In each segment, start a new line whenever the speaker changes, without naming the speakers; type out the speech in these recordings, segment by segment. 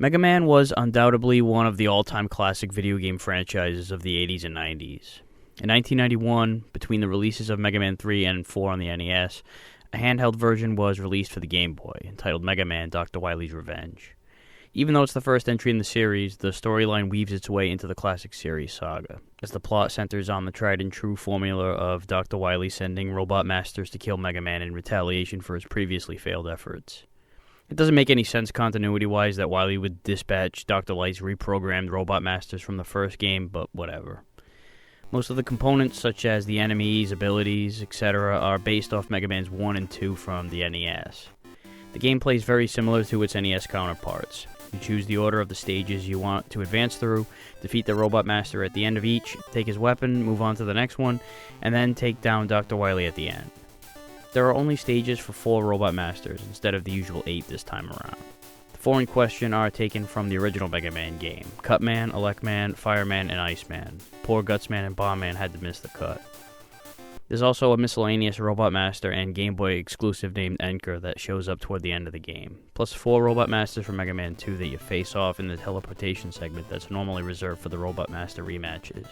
Mega Man was undoubtedly one of the all-time classic video game franchises of the 80s and 90s. In 1991, between the releases of Mega Man 3 and 4 on the NES, a handheld version was released for the Game Boy, entitled Mega Man Dr. Wily's Revenge. Even though it's the first entry in the series, the storyline weaves its way into the classic series saga, as the plot centers on the tried-and-true formula of Dr. Wily sending robot masters to kill Mega Man in retaliation for his previously failed efforts. It doesn't make any sense continuity-wise that Wily would dispatch Dr. Light's reprogrammed robot masters from the first game, but whatever. Most of the components, such as the enemies, abilities, etc., are based off Mega Man's 1 and 2 from the NES. The gameplay is very similar to its NES counterparts. You choose the order of the stages you want to advance through, defeat the robot master at the end of each, take his weapon, move on to the next one, and then take down Dr. Wily at the end. There are only stages for 4 robot masters instead of the usual 8 this time around. The 4 in question are taken from the original Mega Man game: Cutman, Electman, Fireman, and Iceman. Poor Gutsman and Bombman had to miss the cut. There's also a miscellaneous robot master and Game Boy exclusive named Enker that shows up toward the end of the game, plus 4 robot masters from Mega Man 2 that you face off in the teleportation segment that's normally reserved for the robot master rematches.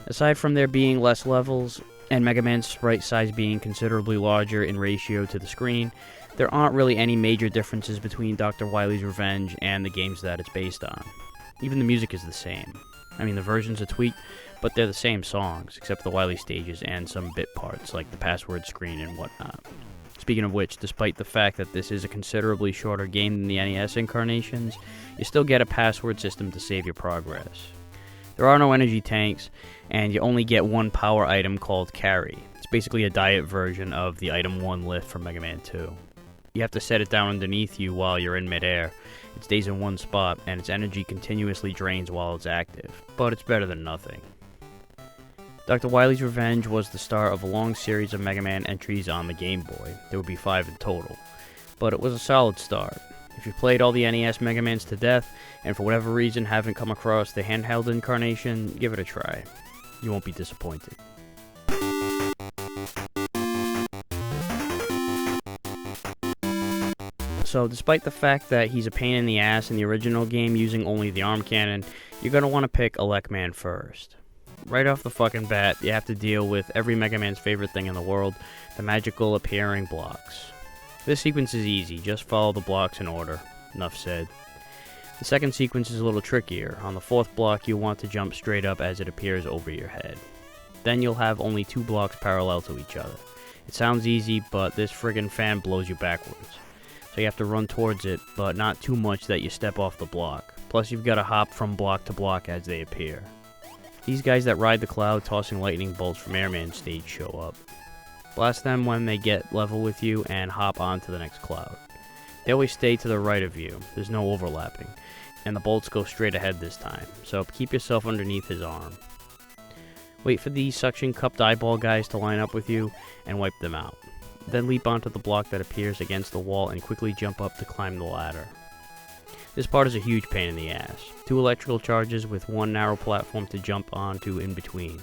Aside from there being less levels, and Mega Man's sprite size being considerably larger in ratio to the screen, there aren't really any major differences between Dr. Wily's Revenge and the games that it's based on. Even the music is the same. I mean, the versions are tweaked, but they're the same songs, except the Wily stages and some bit parts, like the password screen and whatnot. Speaking of which, despite the fact that this is a considerably shorter game than the NES incarnations, you still get a password system to save your progress. There are no energy tanks, and you only get one power item called Carry. It's basically a diet version of the Item 1 lift from Mega Man 2. You have to set it down underneath you while you're in midair. It stays in one spot, and its energy continuously drains while it's active, but it's better than nothing. Dr. Wily's Revenge was the start of a long series of Mega Man entries on the Game Boy. There would be 5 in total, but it was a solid start. If you've played all the NES Mega Mans to death, and for whatever reason haven't come across the handheld incarnation, give it a try. You won't be disappointed. So, despite the fact that he's a pain in the ass in the original game using only the arm cannon, you're going to want to pick Electman first. Right off the fucking bat, you have to deal with every Mega Man's favorite thing in the world, the magical appearing blocks. This sequence is easy, just follow the blocks in order. Enough said. The second sequence is a little trickier. On the 4th block, you'll want to jump straight up as it appears over your head. Then you'll have only 2 blocks parallel to each other. It sounds easy, but this friggin' fan blows you backwards. So you have to run towards it, but not too much that you step off the block. Plus you've got to hop from block to block as they appear. These guys that ride the cloud tossing lightning bolts from Airman stage show up. Blast them when they get level with you and hop on to the next cloud. They always stay to the right of you, there's no overlapping, and the bolts go straight ahead this time, so keep yourself underneath his arm. Wait for these suction cupped eyeball guys to line up with you and wipe them out. Then leap onto the block that appears against the wall and quickly jump up to climb the ladder. This part is a huge pain in the ass. 2 electrical charges with 1 narrow platform to jump onto in between,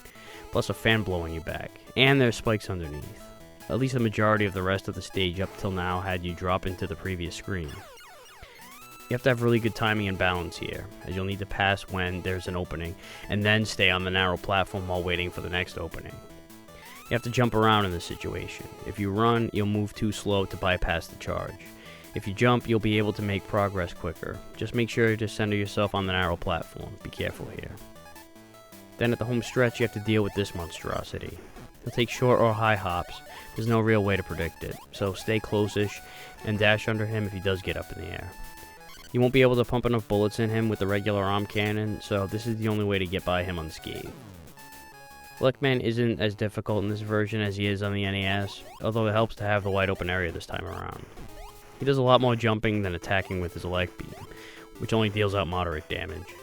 plus a fan blowing you back, and there's spikes underneath. At least the majority of the rest of the stage up till now had you drop into the previous screen. You have to have really good timing and balance here, as you'll need to pass when there's an opening, and then stay on the narrow platform while waiting for the next opening. You have to jump around in this situation. If you run, you'll move too slow to bypass the charge. If you jump, you'll be able to make progress quicker. Just make sure to center yourself on the narrow platform. Be careful here. Then at the home stretch, you have to deal with this monstrosity. He'll take short or high hops. There's no real way to predict it, so stay close-ish and dash under him if he does get up in the air. You won't be able to pump enough bullets in him with the regular arm cannon, so this is the only way to get by him unscathed. Electman isn't as difficult in this version as he is on the NES, although it helps to have the wide open area this time around. He does a lot more jumping than attacking with his elect beam, which only deals out moderate damage.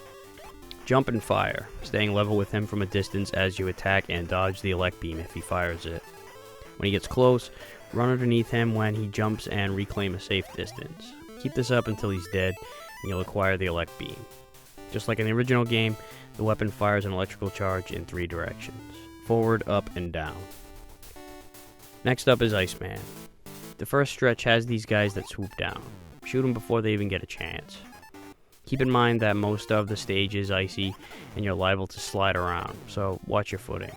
Jump and fire, staying level with him from a distance as you attack and dodge the elect beam if he fires it. When he gets close, run underneath him when he jumps and reclaim a safe distance. Keep this up until he's dead, and you'll acquire the elect beam. Just like in the original game, the weapon fires an electrical charge in 3 directions: forward, up, and down. Next up is Iceman. The first stretch has these guys that swoop down. Shoot them before they even get a chance. Keep in mind that most of the stage is icy and you're liable to slide around, so watch your footing.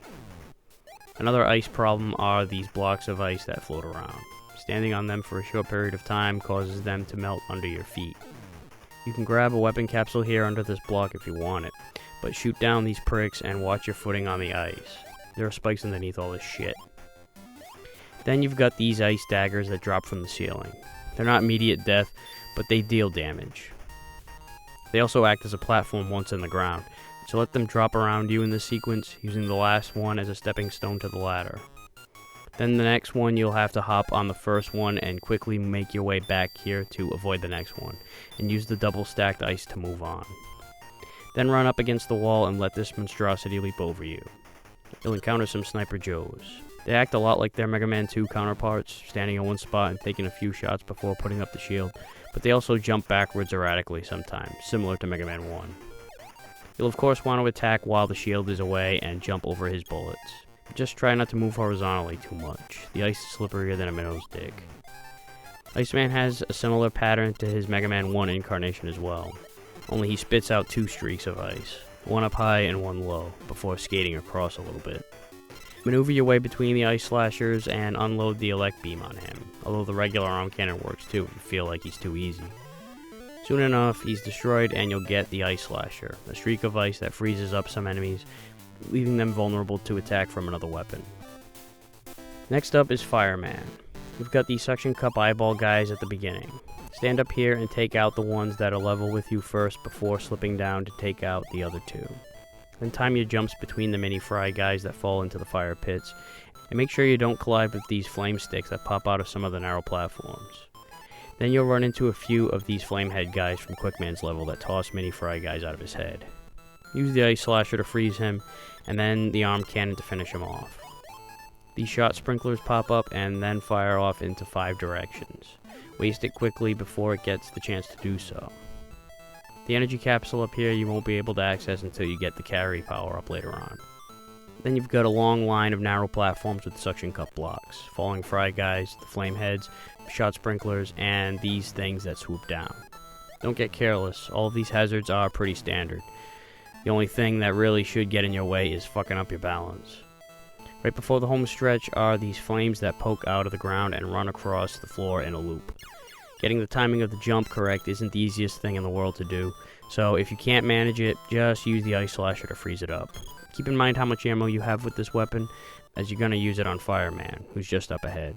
Another ice problem are these blocks of ice that float around. Standing on them for a short period of time causes them to melt under your feet. You can grab a weapon capsule here under this block if you want it, but shoot down these pricks and watch your footing on the ice. There are spikes underneath all this shit. Then you've got these ice daggers that drop from the ceiling. They're not immediate death, but they deal damage. They also act as a platform once in the ground, so let them drop around you in this sequence, using the last one as a stepping stone to the ladder. Then the next one you'll have to hop on the first one and quickly make your way back here to avoid the next one, and use the double stacked ice to move on. Then run up against the wall and let this monstrosity leap over you. You'll encounter some Sniper Joes. They act a lot like their Mega Man 2 counterparts, standing in one spot and taking a few shots before putting up the shield, but they also jump backwards erratically sometimes, similar to Mega Man 1. You'll of course want to attack while the shield is away and jump over his bullets. Just try not to move horizontally too much. The ice is slipperier than a minnow's dick. Iceman has a similar pattern to his Mega Man 1 incarnation as well, only he spits out 2 streaks of ice, one up high and one low, before skating across a little bit. Maneuver your way between the ice slashers and unload the elect beam on him, although the regular arm cannon works too if you feel like he's too easy. Soon enough, he's destroyed and you'll get the ice slasher, a streak of ice that freezes up some enemies, leaving them vulnerable to attack from another weapon. Next up is Fireman. We've got the suction cup eyeball guys at the beginning. Stand up here and take out the ones that are level with you first before slipping down to take out the other 2. Then time your jumps between the mini fry guys that fall into the fire pits, and make sure you don't collide with these flame sticks that pop out of some of the narrow platforms. Then you'll run into a few of these flamehead guys from Quickman's level that toss mini fry guys out of his head. Use the ice slasher to freeze him, and then the arm cannon to finish him off. These shot sprinklers pop up and then fire off into 5 directions. Waste it quickly before it gets the chance to do so. The energy capsule up here you won't be able to access until you get the carry power up later on. Then you've got a long line of narrow platforms with suction cup blocks, falling fry guys, the flame heads, shot sprinklers, and these things that swoop down. Don't get careless, all of these hazards are pretty standard. The only thing that really should get in your way is fucking up your balance. Right before the home stretch are these flames that poke out of the ground and run across the floor in a loop. Getting the timing of the jump correct isn't the easiest thing in the world to do, so if you can't manage it, just use the ice slasher to freeze it up. Keep in mind how much ammo you have with this weapon, as you're going to use it on Fireman, who's just up ahead.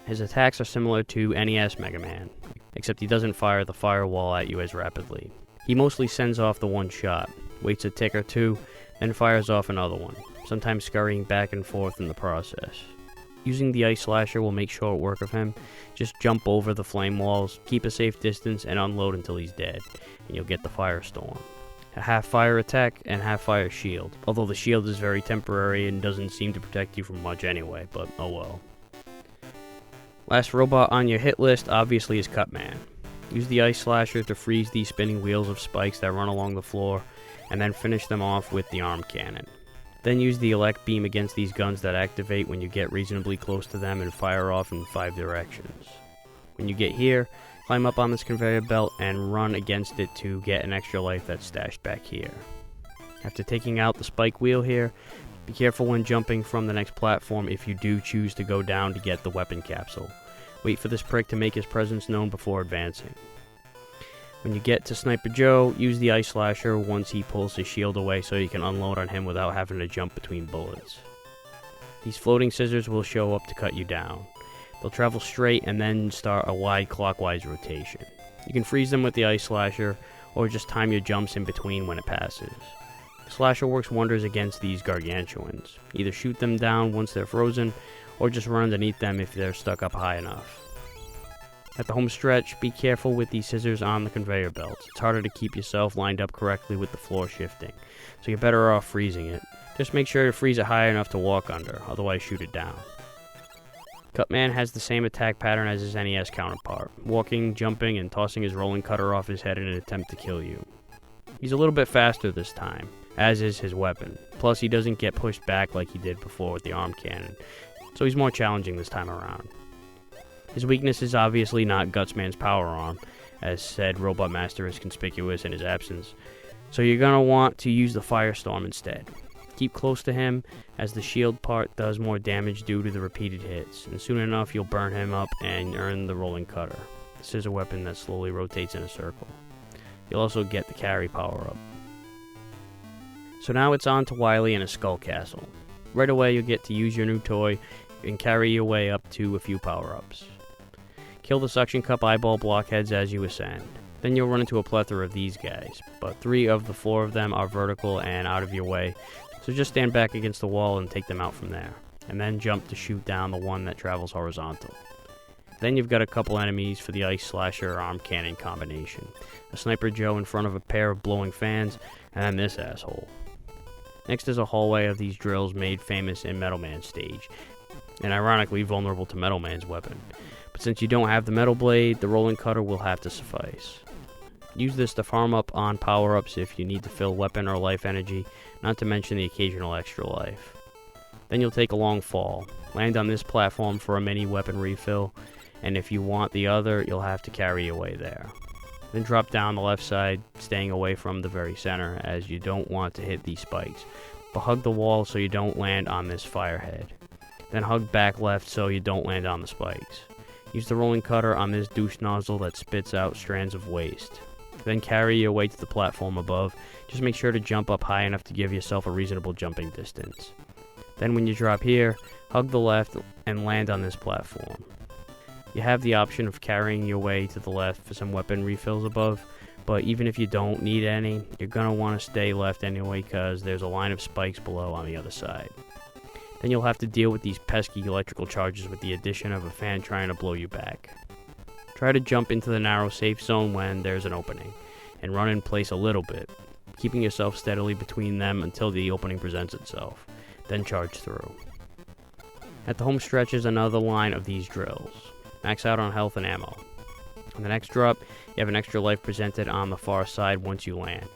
His attacks are similar to NES Mega Man, except he doesn't fire the firewall at you as rapidly. He mostly sends off the one shot, waits a tick or two, then fires off another one, sometimes scurrying back and forth in the process. Using the ice slasher will make short work of him. Just jump over the flame walls, keep a safe distance, and unload until he's dead, and you'll get the firestorm. A half fire attack and half fire shield, although the shield is very temporary and doesn't seem to protect you from much anyway, but oh well. Last robot on your hit list obviously is Cutman. Use the ice slasher to freeze these spinning wheels of spikes that run along the floor, and then finish them off with the arm cannon. Then use the elect beam against these guns that activate when you get reasonably close to them and fire off in 5 directions. When you get here, climb up on this conveyor belt and run against it to get an extra life that's stashed back here. After taking out the spike wheel here, be careful when jumping from the next platform if you do choose to go down to get the weapon capsule. Wait for this prick to make his presence known before advancing. When you get to Sniper Joe, use the ice slasher once he pulls his shield away so you can unload on him without having to jump between bullets. These floating scissors will show up to cut you down. They'll travel straight and then start a wide clockwise rotation. You can freeze them with the ice slasher, or just time your jumps in between when it passes. The slasher works wonders against these gargantuans. Either shoot them down once they're frozen, or just run underneath them if they're stuck up high enough. At the home stretch, be careful with these scissors on the conveyor belts. It's harder to keep yourself lined up correctly with the floor shifting, so you're better off freezing it. Just make sure to freeze it high enough to walk under, otherwise shoot it down. Cutman has the same attack pattern as his NES counterpart, walking, jumping, and tossing his rolling cutter off his head in an attempt to kill you. He's a little bit faster this time, as is his weapon, plus he doesn't get pushed back like he did before with the arm cannon, so he's more challenging this time around. His weakness is obviously not Gutsman's power arm, as said Robot Master is conspicuous in his absence. So you're going to want to use the Firestorm instead. Keep close to him, as the shield part does more damage due to the repeated hits, and soon enough you'll burn him up and earn the Rolling Cutter. This is a weapon that slowly rotates in a circle. You'll also get the carry power up. So now it's on to Wylie and a Skull Castle. Right away you'll get to use your new toy and carry your way up to a few power-ups. Kill the suction cup eyeball blockheads as you ascend. Then you'll run into a plethora of these guys, but 3 of the 4 of them are vertical and out of your way, so just stand back against the wall and take them out from there, and then jump to shoot down the one that travels horizontal. Then you've got a couple enemies for the Ice Slasher arm cannon combination, a Sniper Joe in front of a pair of blowing fans, and then this asshole. Next is a hallway of these drills made famous in Metal Man's stage, and ironically vulnerable to Metal Man's weapon. But since you don't have the Metal Blade, the Rolling Cutter will have to suffice. Use this to farm up on power-ups if you need to fill weapon or life energy, not to mention the occasional extra life. Then you'll take a long fall, land on this platform for a mini weapon refill, and if you want the other, you'll have to carry your way there. Then drop down the left side, staying away from the very center, as you don't want to hit these spikes, but hug the wall so you don't land on this firehead. Then hug back left so you don't land on the spikes. Use the Rolling Cutter on this douche nozzle that spits out strands of waste. Then carry your way to the platform above. Just make sure to jump up high enough to give yourself a reasonable jumping distance. Then when you drop here, hug the left and land on this platform. You have the option of carrying your way to the left for some weapon refills above, but even if you don't need any, you're going to want to stay left anyway because there's a line of spikes below on the other side. Then you'll have to deal with these pesky electrical charges with the addition of a fan trying to blow you back. Try to jump into the narrow safe zone when there's an opening, and run in place a little bit, keeping yourself steadily between them until the opening presents itself, then charge through. At the home stretch is another line of these drills. Max out on health and ammo. On the next drop, you have an extra life presented on the far side once you land.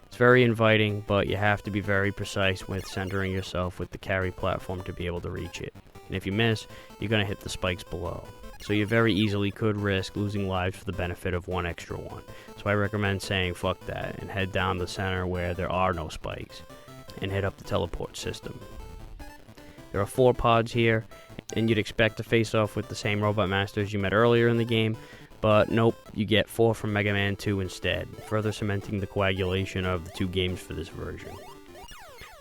It's very inviting, but you have to be very precise with centering yourself with the carry platform to be able to reach it. And if you miss, you're going to hit the spikes below. So you very easily could risk losing lives for the benefit of one extra one. So I recommend saying fuck that and head down the center where there are no spikes and hit up the teleport system. There are 4 pods here, and you'd expect to face off with the same Robot Masters you met earlier in the game, but nope, you get 4 from Mega Man 2 instead, further cementing the coagulation of the 2 games for this version.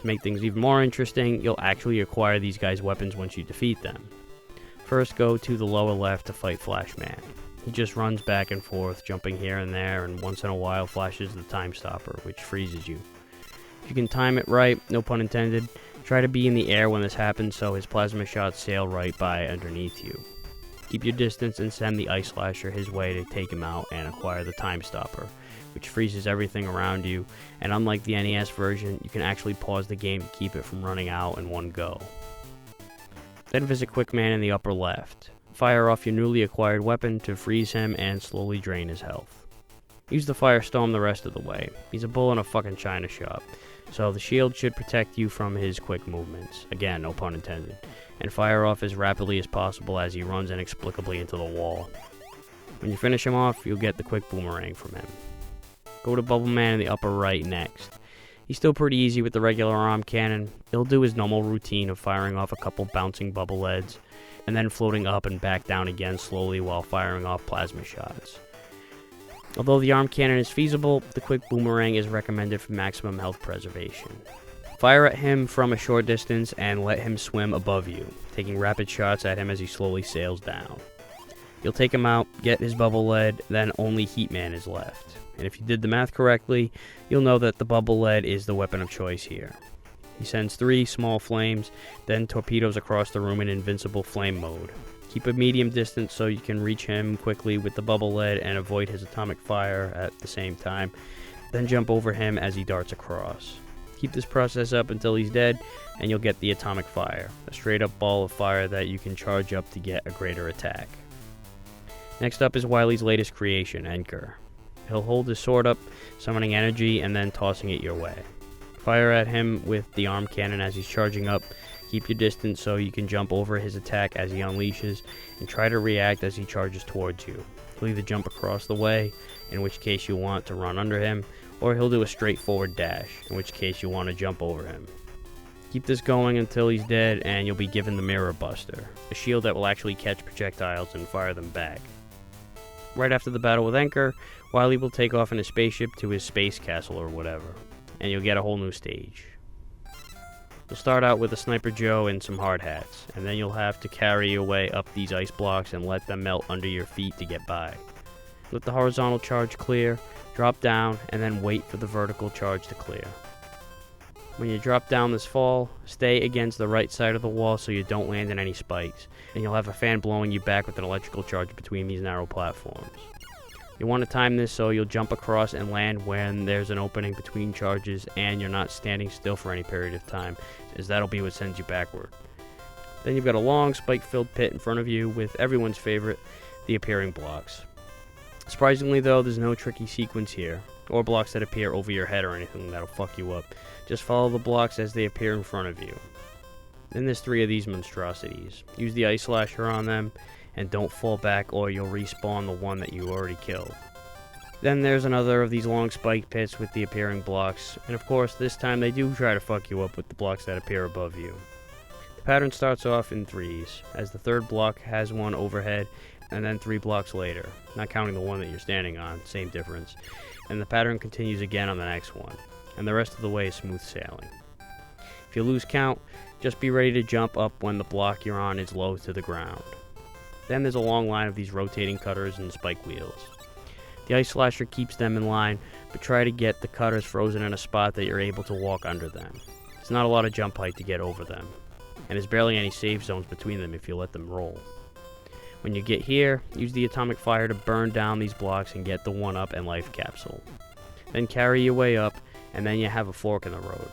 To make things even more interesting, you'll actually acquire these guys' weapons once you defeat them. First, go to the lower left to fight Flashman. He just runs back and forth, jumping here and there, and once in a while flashes the Time Stopper, which freezes you. If you can time it right, no pun intended, try to be in the air when this happens so his plasma shots sail right by underneath you. Keep your distance and send the Ice Slasher his way to take him out and acquire the Time Stopper, which freezes everything around you, and unlike the NES version, you can actually pause the game to keep it from running out in one go. Then visit Quickman in the upper left. Fire off your newly acquired weapon to freeze him and slowly drain his health. Use the Firestorm the rest of the way. He's a bull in a fucking china shop, so the shield should protect you from his quick movements. Again, no pun intended. And fire off as rapidly as possible as he runs inexplicably into the wall. When you finish him off, you'll get the quick boomerang from him. Go to Bubble Man in the upper right next. He's still pretty easy with the regular arm cannon. He'll do his normal routine of firing off a couple bouncing bubble leads, and then floating up and back down again slowly while firing off plasma shots. Although the arm cannon is feasible, the quick boomerang is recommended for maximum health preservation. Fire at him from a short distance and let him swim above you, taking rapid shots at him as he slowly sails down. You'll take him out, get his bubble lead, then only Heat Man is left. And if you did the math correctly, you'll know that the bubble lead is the weapon of choice here. He sends 3 small flames, then torpedoes across the room in invincible flame mode. Keep a medium distance so you can reach him quickly with the bubble lead and avoid his atomic fire at the same time, then jump over him as he darts across. Keep this process up until he's dead, and you'll get the atomic fire, a straight up ball of fire that you can charge up to get a greater attack. Next up is Wily's latest creation, Enker. He'll hold his sword up, summoning energy, and then tossing it your way. Fire at him with the arm cannon as he's charging up, Keep your distance so you can jump over his attack as he unleashes, and try to react as he charges towards you. He'll either jump across the way, in which case you want to run under him, or he'll do a straightforward dash, in which case you want to jump over him. Keep this going until he's dead, and you'll be given the Mirror Buster, a shield that will actually catch projectiles and fire them back. Right after the battle with Anchor, Wylie will take off in his spaceship to his space castle or whatever, and you'll get a whole new stage. You'll start out with a Sniper Joe and some hard hats, and then you'll have to carry your way up these ice blocks and let them melt under your feet to get by. Let the horizontal charge clear, drop down, and then wait for the vertical charge to clear. When you drop down this fall, stay against the right side of the wall so you don't land in any spikes, and you'll have a fan blowing you back with an electrical charge between these narrow platforms. You want to time this so you'll jump across and land when there's an opening between charges and you're not standing still for any period of time, as that'll be what sends you backward. Then you've got a long spike-filled pit in front of you with everyone's favorite, the appearing blocks. Surprisingly though, there's no tricky sequence here, or blocks that appear over your head or anything that'll fuck you up. Just follow the blocks as they appear in front of you. Then there's 3 of these monstrosities. Use the ice slasher on them, and don't fall back or you'll respawn the one that you already killed. Then there's another of these long spike pits with the appearing blocks, and of course this time they do try to fuck you up with the blocks that appear above you. The pattern starts off in 3s, as the 3rd block has one overhead, and then 3 blocks later, not counting the one that you're standing on, same difference, and the pattern continues again on the next one, and the rest of the way is smooth sailing. If you lose count, just be ready to jump up when the block you're on is low to the ground. Then there's a long line of these rotating cutters and spike wheels. The ice slasher keeps them in line, but try to get the cutters frozen in a spot that you're able to walk under them. It's not a lot of jump height to get over them, and there's barely any safe zones between them if you let them roll. When you get here, use the atomic fire to burn down these blocks and get the 1-up and life capsule. Then carry your way up, and then you have a fork in the road.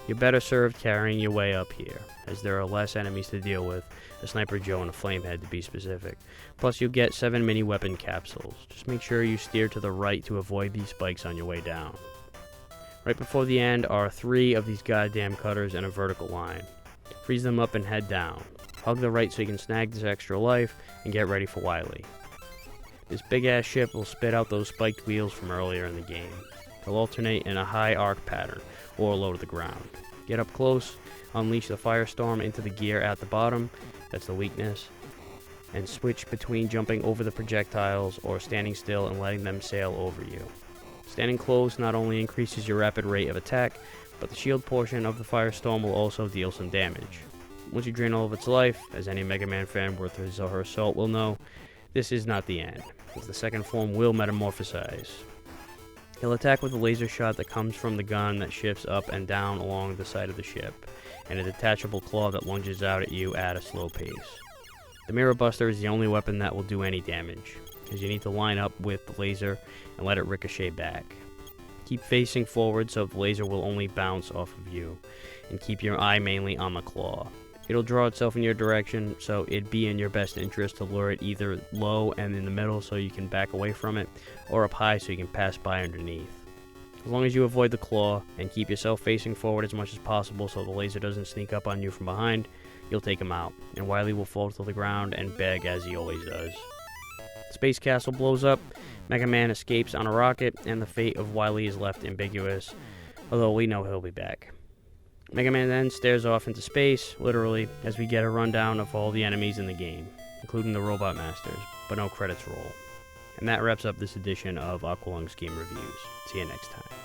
You're better served carrying your way up here, as there are less enemies to deal with, a Sniper Joe and a Flamehead to be specific. Plus you'll get 7 mini weapon capsules. Just make sure you steer to the right to avoid these spikes on your way down. Right before the end are 3 of these goddamn cutters in a vertical line. Freeze them up and head down. Hug the right so you can snag this extra life, and get ready for Wylie. This big ass ship will spit out those spiked wheels from earlier in the game. They'll alternate in a high arc pattern, or low to the ground. Get up close, unleash the firestorm into the gear at the bottom, that's the weakness, and switch between jumping over the projectiles or standing still and letting them sail over you. Standing close not only increases your rapid rate of attack, but the shield portion of the firestorm will also deal some damage. Once you drain all of its life, as any Mega Man fan worth his or her salt will know, this is not the end, as the second form will metamorphosize. He'll attack with a laser shot that comes from the gun that shifts up and down along the side of the ship, and a detachable claw that lunges out at you at a slow pace. The Mirror Buster is the only weapon that will do any damage, as you need to line up with the laser and let it ricochet back. Keep facing forward so the laser will only bounce off of you, and keep your eye mainly on the claw. It'll draw itself in your direction, so it'd be in your best interest to lure it either low and in the middle so you can back away from it, or up high so you can pass by underneath. As long as you avoid the claw and keep yourself facing forward as much as possible so the laser doesn't sneak up on you from behind, you'll take him out, and Wylie will fall to the ground and beg as he always does. The space castle blows up, Mega Man escapes on a rocket, and the fate of Wylie is left ambiguous, although we know he'll be back. Mega Man then stares off into space, literally, as we get a rundown of all the enemies in the game, including the Robot Masters, but no credits roll. And that wraps up this edition of Aqualung's Game Reviews. See you next time.